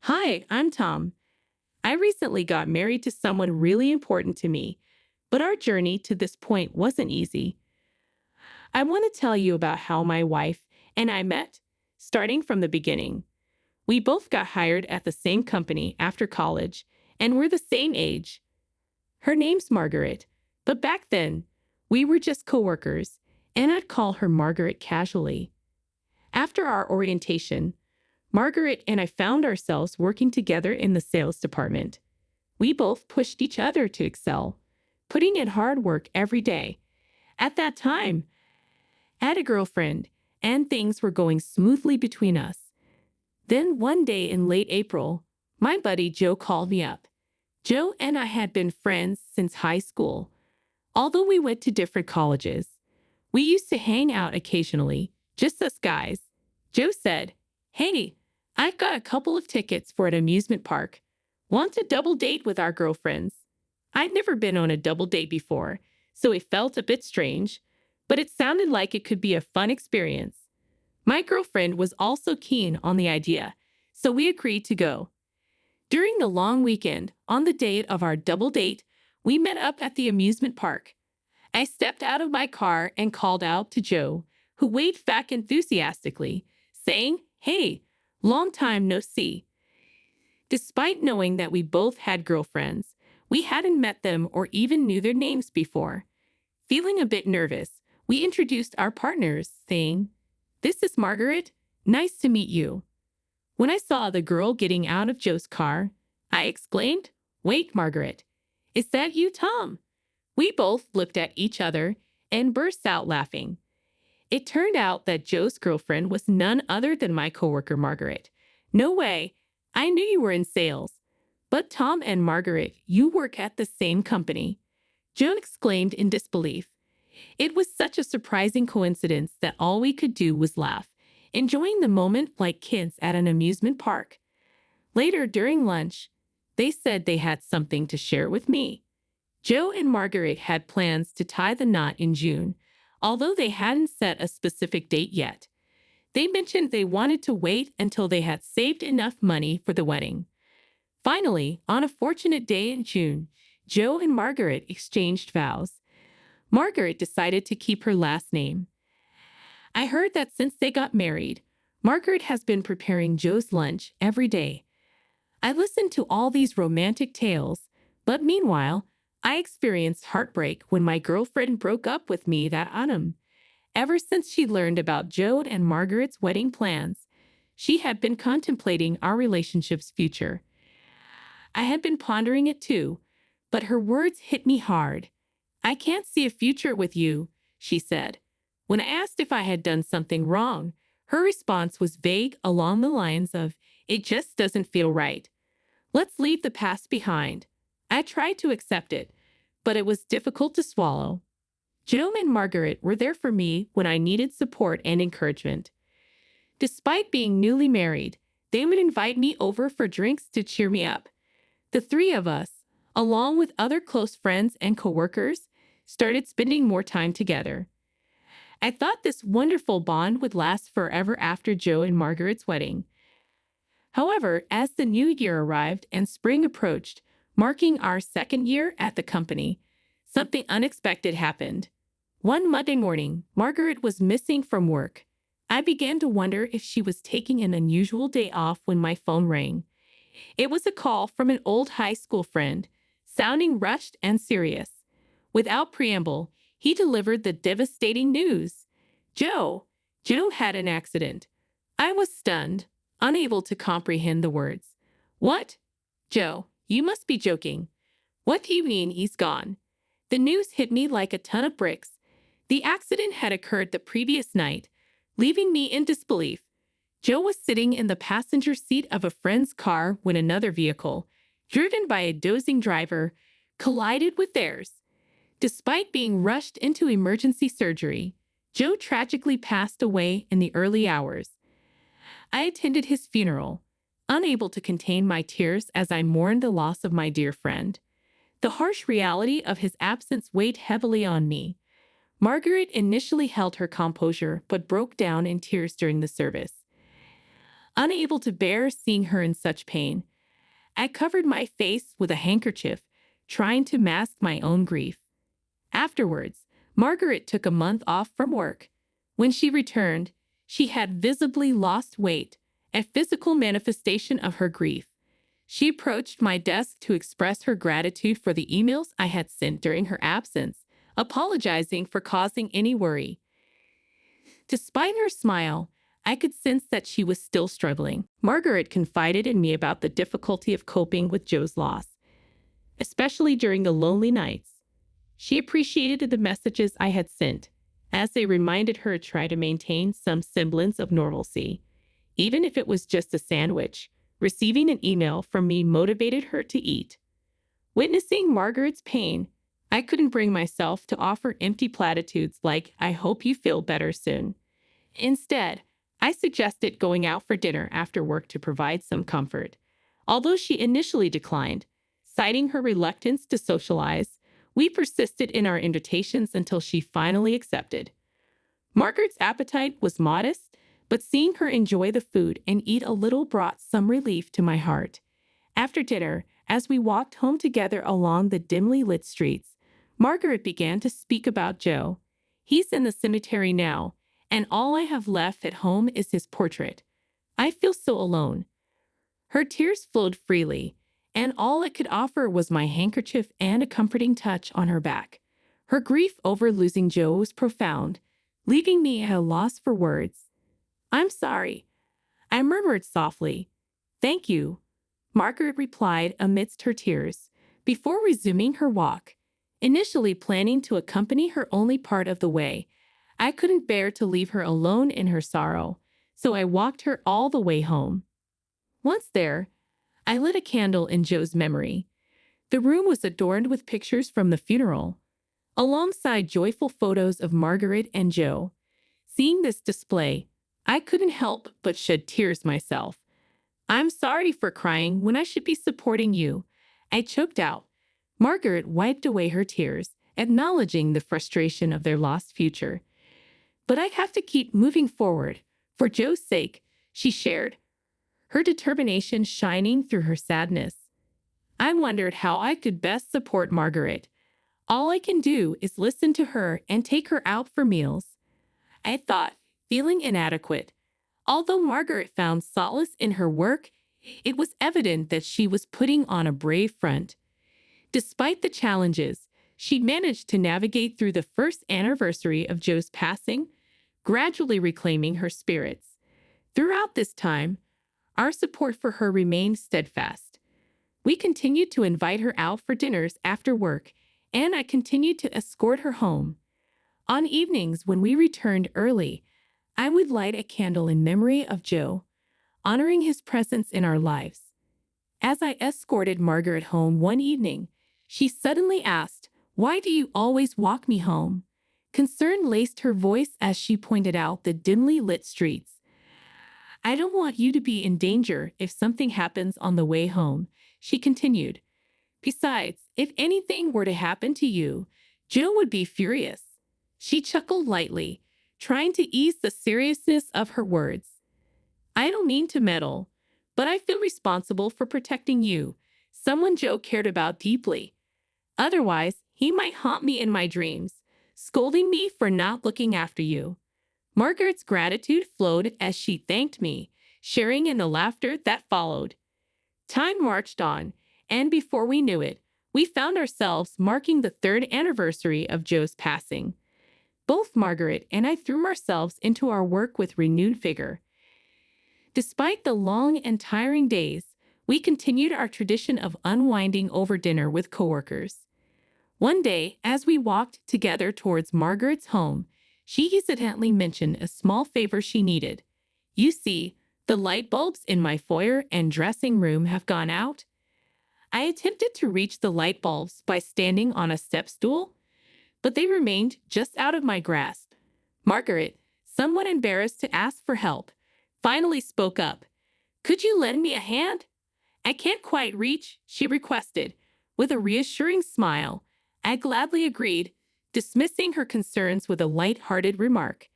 Hi, I'm Tom. I recently got married to someone really important to me, but our journey to this point wasn't easy. I want to tell you about how my wife and I met, starting from the beginning. We both got hired at the same company after college, and we're the same age. Her name's Margaret, but back then, we were just coworkers, and I'd call her Margaret casually. After our orientation, Margaret and I found ourselves working together in the sales department. We both pushed each other to excel, putting in hard work every day. At that time, I had a girlfriend, and things were going smoothly between us. Then one day in late April, my buddy Joe called me up. Joe and I had been friends since high school. Although we went to different colleges, we used to hang out occasionally, just us guys. Joe said, "Hey, I've got a couple of tickets for an amusement park. Want to double date with our girlfriends?" I'd never been on a double date before, so it felt a bit strange, but it sounded like it could be a fun experience. My girlfriend was also keen on the idea, so we agreed to go. During the long weekend, on the date of our double date, we met up at the amusement park. I stepped out of my car and called out to Joe, who waved back enthusiastically, saying, "Hey, long time no see." Despite knowing that we both had girlfriends, we hadn't met them or even knew their names before. Feeling a bit nervous, we introduced our partners, saying, "This is Margaret. Nice to meet you." When I saw the girl getting out of Joe's car, I exclaimed, "Wait, Margaret, is that you, Tom?" We both looked at each other and burst out laughing. It turned out that Joe's girlfriend was none other than my coworker, Margaret. "No way. I knew you were in sales. But Tom and Margaret, you work at the same company." Joe exclaimed in disbelief. It was such a surprising coincidence that all we could do was laugh, enjoying the moment like kids at an amusement park. Later, during lunch, they said they had something to share with me. Joe and Margaret had plans to tie the knot in June, although they hadn't set a specific date yet. They mentioned they wanted to wait until they had saved enough money for the wedding. Finally, on a fortunate day in June, Joe and Margaret exchanged vows. Margaret decided to keep her last name. I heard that since they got married, Margaret has been preparing Joe's lunch every day. I listened to all these romantic tales, but meanwhile, I experienced heartbreak when my girlfriend broke up with me that autumn. Ever since she learned about Joe and Margaret's wedding plans, she had been contemplating our relationship's future. I had been pondering it too, but her words hit me hard. "I can't see a future with you," she said. When I asked if I had done something wrong, her response was vague along the lines of, "It just doesn't feel right. Let's leave the past behind." I tried to accept it, but it was difficult to swallow. Joe and Margaret were there for me when I needed support and encouragement. Despite being newly married, they would invite me over for drinks to cheer me up. The three of us, along with other close friends and coworkers, started spending more time together. I thought this wonderful bond would last forever after Joe and Margaret's wedding. However, as the new year arrived and spring approached, marking our second year at the company, something unexpected happened. One Monday morning, Margaret was missing from work. I began to wonder if she was taking an unusual day off when my phone rang. It was a call from an old high school friend, sounding rushed and serious. Without preamble, he delivered the devastating news. Joe had an accident. I was stunned, unable to comprehend the words. "What? Joe, you must be joking. What do you mean he's gone?" The news hit me like a ton of bricks. The accident had occurred the previous night, leaving me in disbelief. Joe was sitting in the passenger seat of a friend's car when another vehicle, driven by a dozing driver, collided with theirs. Despite being rushed into emergency surgery, Joe tragically passed away in the early hours. I attended his funeral, unable to contain my tears as I mourned the loss of my dear friend. The harsh reality of his absence weighed heavily on me. Margaret initially held her composure but broke down in tears during the service. Unable to bear seeing her in such pain, I covered my face with a handkerchief, trying to mask my own grief. Afterwards, Margaret took a month off from work. When she returned, she had visibly lost weight, a physical manifestation of her grief. She approached my desk to express her gratitude for the emails I had sent during her absence, apologizing for causing any worry. Despite her smile, I could sense that she was still struggling. Margaret confided in me about the difficulty of coping with Joe's loss, especially during the lonely nights. She appreciated the messages I had sent, as they reminded her to try to maintain some semblance of normalcy. Even if it was just a sandwich, receiving an email from me motivated her to eat. Witnessing Margaret's pain, I couldn't bring myself to offer empty platitudes like, "I hope you feel better soon." Instead, I suggested going out for dinner after work to provide some comfort. Although she initially declined, citing her reluctance to socialize, we persisted in our invitations until she finally accepted. Margaret's appetite was modest, but seeing her enjoy the food and eat a little brought some relief to my heart. After dinner, as we walked home together along the dimly lit streets, Margaret began to speak about Joe. "He's in the cemetery now, and all I have left at home is his portrait. I feel so alone." Her tears flowed freely, and all I could offer was my handkerchief and a comforting touch on her back. Her grief over losing Joe was profound, leaving me at a loss for words. "I'm sorry," I murmured softly. "Thank you," Margaret replied amidst her tears, before resuming her walk. Initially planning to accompany her only part of the way, I couldn't bear to leave her alone in her sorrow, so I walked her all the way home. Once there, I lit a candle in Joe's memory. The room was adorned with pictures from the funeral, alongside joyful photos of Margaret and Joe. Seeing this display, I couldn't help but shed tears myself. "I'm sorry for crying when I should be supporting you," I choked out. Margaret wiped away her tears, acknowledging the frustration of their lost future. "But I have to keep moving forward, for Joe's sake," she shared, her determination shining through her sadness. I wondered how I could best support Margaret. All I can do is listen to her and take her out for meals, I thought, feeling inadequate. Although Margaret found solace in her work, it was evident that she was putting on a brave front. Despite the challenges, she managed to navigate through the first anniversary of Joe's passing, gradually reclaiming her spirits. Throughout this time, our support for her remained steadfast. We continued to invite her out for dinners after work, and I continued to escort her home. On evenings when we returned early, I would light a candle in memory of Joe, honoring his presence in our lives. As I escorted Margaret home one evening, she suddenly asked, "Why do you always walk me home?" Concern laced her voice as she pointed out the dimly lit streets. "I don't want you to be in danger if something happens on the way home," she continued. "Besides, if anything were to happen to you, Joe would be furious." She chuckled lightly, trying to ease the seriousness of her words. "I don't mean to meddle, but I feel responsible for protecting you, someone Joe cared about deeply. Otherwise, he might haunt me in my dreams, scolding me for not looking after you." Margaret's gratitude flowed as she thanked me, sharing in the laughter that followed. Time marched on, and before we knew it, we found ourselves marking the third anniversary of Joe's passing. Both Margaret and I threw ourselves into our work with renewed vigor. Despite the long and tiring days, we continued our tradition of unwinding over dinner with coworkers. One day, as we walked together towards Margaret's home, she hesitantly mentioned a small favor she needed. "You see, the light bulbs in my foyer and dressing room have gone out." I attempted to reach the light bulbs by standing on a step stool, but they remained just out of my grasp. Margaret, somewhat embarrassed to ask for help, finally spoke up. "Could you lend me a hand?" "I can't quite reach," she requested. With a reassuring smile, I gladly agreed, dismissing her concerns with a light-hearted remark.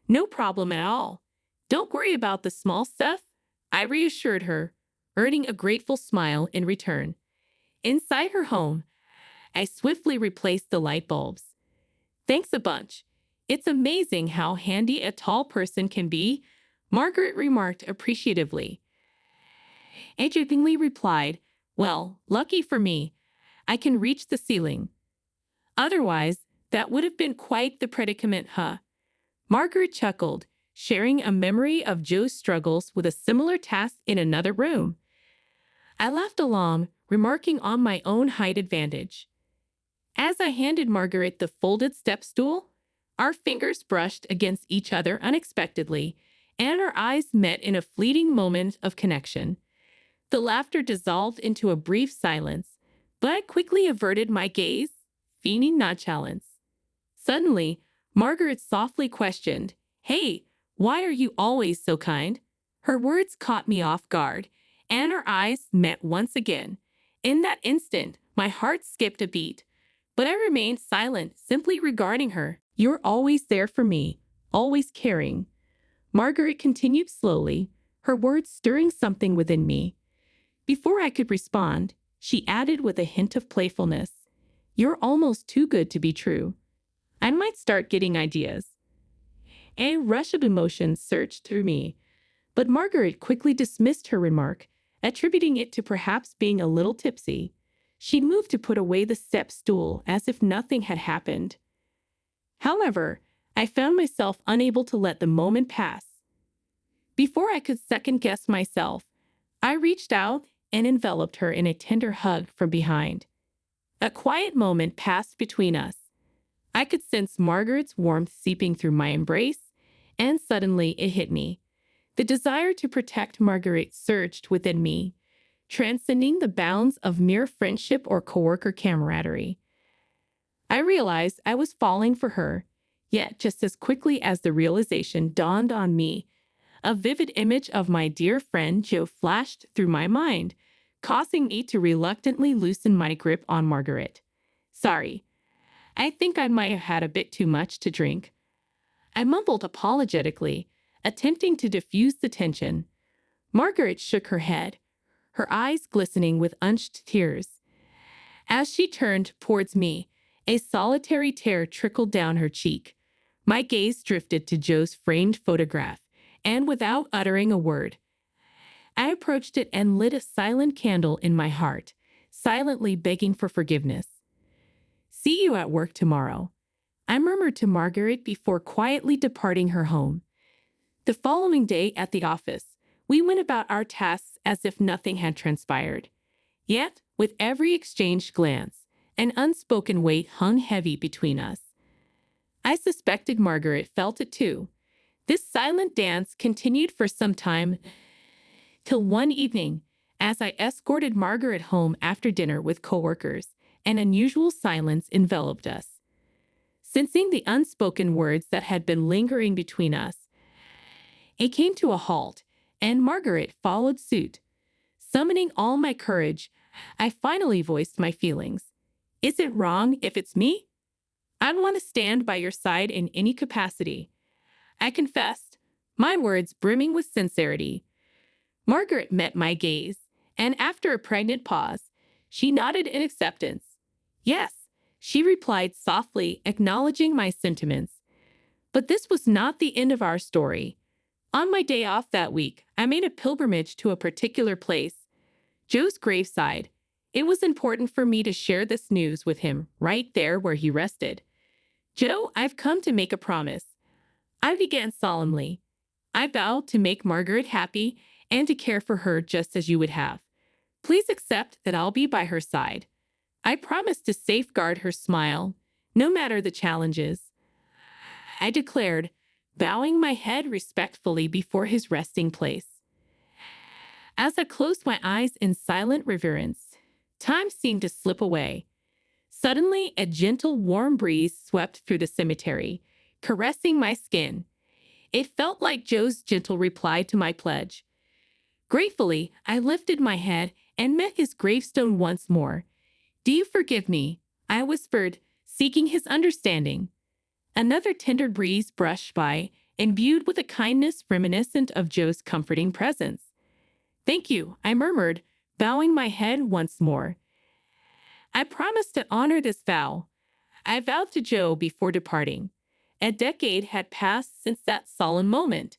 "No problem at all. Don't worry about the small stuff. I reassured her, earning a grateful smile in return. Inside her home, I swiftly replaced the light bulbs. Thanks a bunch. It's amazing how handy a tall person can be, Margaret remarked appreciatively. I jokingly replied, well, lucky for me, I can reach the ceiling. Otherwise, that would have been quite the predicament, huh? Margaret chuckled, sharing a memory of Joe's struggles with a similar task in another room. I laughed along, remarking on my own height advantage. As I handed Margaret the folded step stool, our fingers brushed against each other unexpectedly, and our eyes met in a fleeting moment of connection. The laughter dissolved into a brief silence, but I quickly averted my gaze, feigning nonchalance. Suddenly, Margaret softly questioned, "Hey, why are you always so kind?" Her words caught me off guard, and our eyes met once again. In that instant, my heart skipped a beat, but I remained silent, simply regarding her. "You're always there for me, always caring," Margaret continued slowly, her words stirring something within me. Before I could respond, she added with a hint of playfulness, "You're almost too good to be true. I might start getting ideas." A rush of emotion surged through me, but Margaret quickly dismissed her remark, attributing it to perhaps being a little tipsy. She moved to put away the step stool as if nothing had happened. However, I found myself unable to let the moment pass. Before I could second-guess myself, I reached out and enveloped her in a tender hug from behind. A quiet moment passed between us. I could sense Margaret's warmth seeping through my embrace, and suddenly it hit me. The desire to protect Margaret surged within me, transcending the bounds of mere friendship or coworker camaraderie. I realized I was falling for her, yet just as quickly as the realization dawned on me, a vivid image of my dear friend Joe flashed through my mind, causing me to reluctantly loosen my grip on Margaret. "Sorry, I think I might have had a bit too much to drink," I mumbled apologetically, attempting to diffuse the tension. Margaret shook her head, her eyes glistening with unshed tears. As she turned towards me, a solitary tear trickled down her cheek. My gaze drifted to Joe's framed photograph, and without uttering a word, I approached it and lit a silent candle in my heart, silently begging for forgiveness. "See you at work tomorrow," I murmured to Margaret before quietly departing her home. The following day at the office, we went about our tasks as if nothing had transpired. Yet, with every exchanged glance, an unspoken weight hung heavy between us. I suspected Margaret felt it too. This silent dance continued for some time, till one evening, as I escorted Margaret home after dinner with coworkers, an unusual silence enveloped us. Sensing the unspoken words that had been lingering between us, it came to a halt, and Margaret followed suit. Summoning all my courage, I finally voiced my feelings. "Is it wrong if it's me? I'd want to stand by your side in any capacity," I confessed, my words brimming with sincerity. Margaret met my gaze, and after a pregnant pause, she nodded in acceptance. "Yes," she replied softly, acknowledging my sentiments. But this was not the end of our story. On my day off that week, I made a pilgrimage to a particular place, Joe's graveside. It was important for me to share this news with him right there where he rested. "Joe, I've come to make a promise," I began solemnly. "I vow to make Margaret happy and to care for her just as you would have. Please accept that I'll be by her side. I promise to safeguard her smile, no matter the challenges," I declared, bowing my head respectfully before his resting place. As I closed my eyes in silent reverence, time seemed to slip away. Suddenly, a gentle, warm breeze swept through the cemetery, caressing my skin. It felt like Joe's gentle reply to my pledge. Gratefully, I lifted my head and met his gravestone once more. "Do you forgive me?" I whispered, seeking his understanding. Another tender breeze brushed by, imbued with a kindness reminiscent of Joe's comforting presence. Thank you, I murmured, bowing my head once more. I promised to honor this vow. I vowed to Joe before departing. A decade had passed since that solemn moment.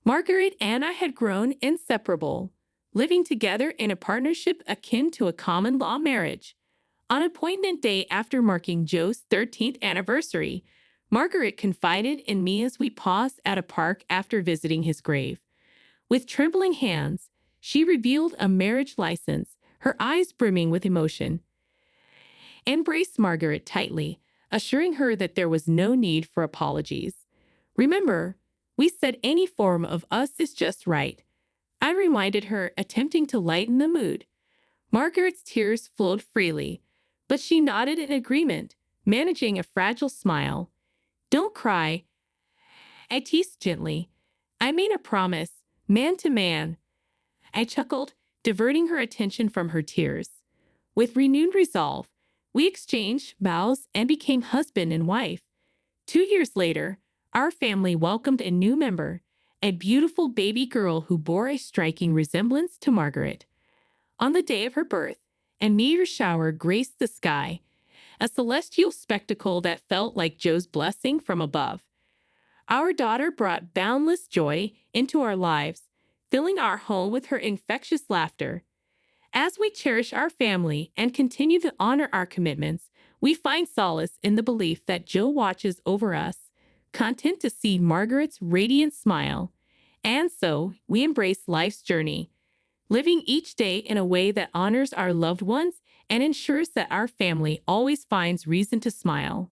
Margaret and I had grown inseparable, living together in a partnership akin to a common law marriage. On appointment day after marking Joe's 13th anniversary, Margaret confided in me as we paused at a park after visiting his grave. With trembling hands, she revealed a marriage license, her eyes brimming with emotion. Embraced Margaret tightly, assuring her that there was no need for apologies. Remember, we said any form of us is just right. I reminded her, attempting to lighten the mood. Margaret's tears flowed freely, but she nodded in agreement, managing a fragile smile. Don't cry, I teased gently. I made a promise, man to man. I chuckled, diverting her attention from her tears. With renewed resolve, we exchanged vows and became husband and wife. 2 years later, our family welcomed a new member, a beautiful baby girl who bore a striking resemblance to Margaret. On the day of her birth, a meteor shower graced the sky, a celestial spectacle that felt like Joe's blessing from above. Our daughter brought boundless joy into our lives, filling our home with her infectious laughter. As we cherish our family and continue to honor our commitments, we find solace in the belief that Joe watches over us, content to see Margaret's radiant smile. And so, we embrace life's journey, living each day in a way that honors our loved ones and ensures that our family always finds reason to smile.